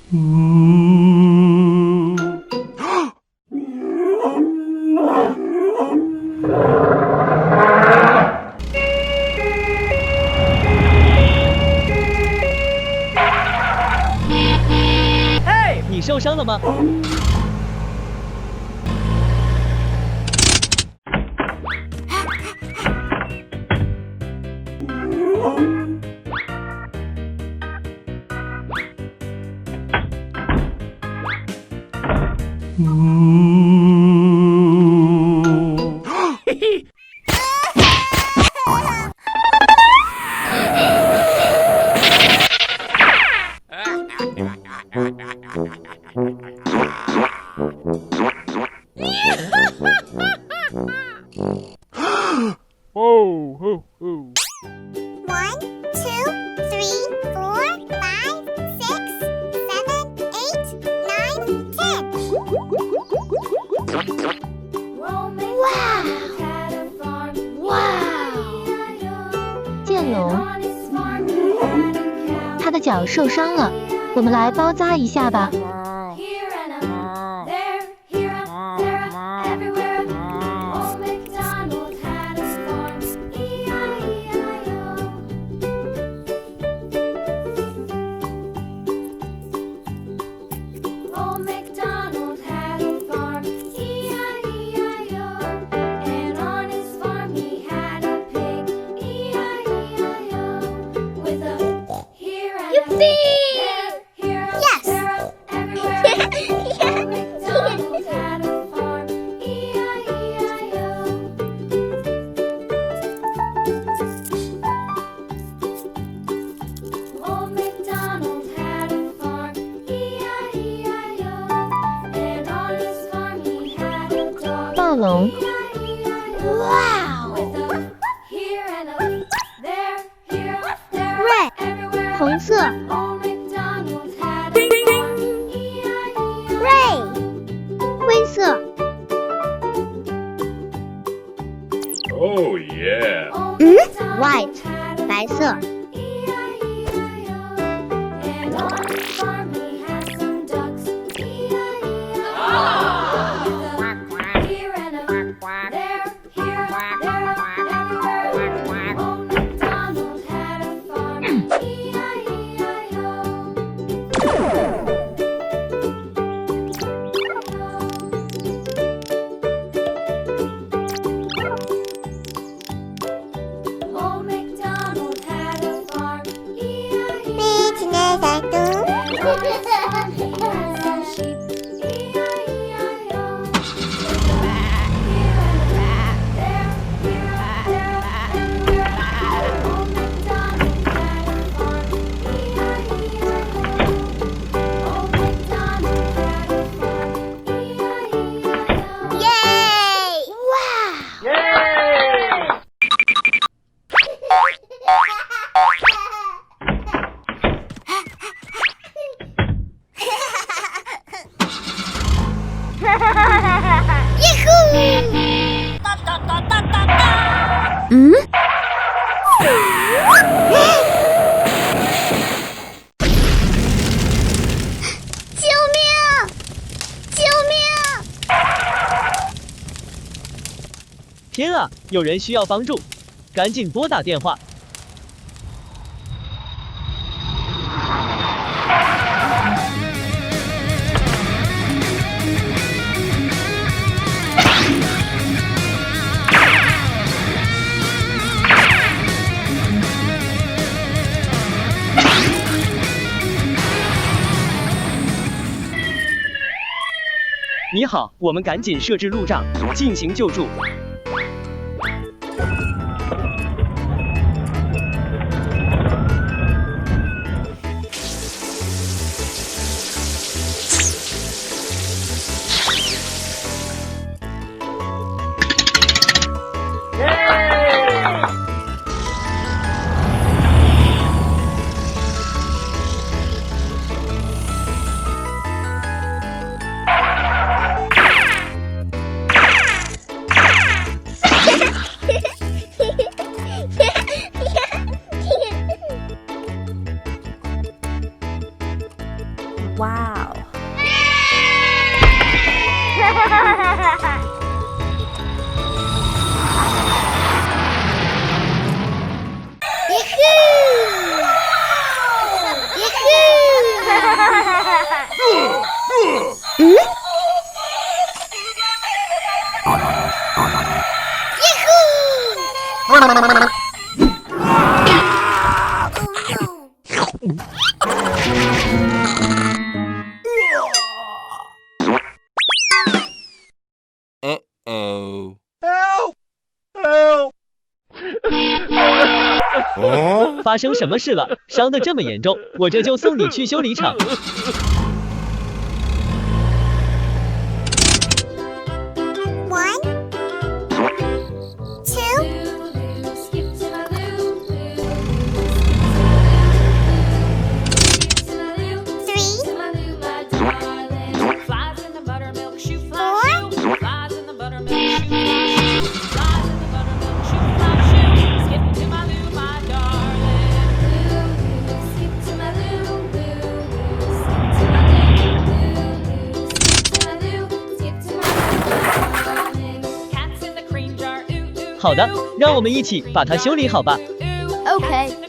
嘿，你受伤了吗？Oh. 1, 2, 3, 4, 5, 6, 7, 8, 9, 10. Wow! 剑龙，它的脚受伤了，我们来包扎一下吧。暴龙，Wow! Red, 红色， gray, 灰色， Oh yeah! white, 白色。天啊，有人需要帮助，赶紧拨打电话。你好，我们赶紧设置路障，进行救助。Wow. Uh-oh. Huh? 发生什么事了？伤得这么严重，我这就送你去修理厂。 1, 2, 好的，让我们一起把它修理好吧。 Okay.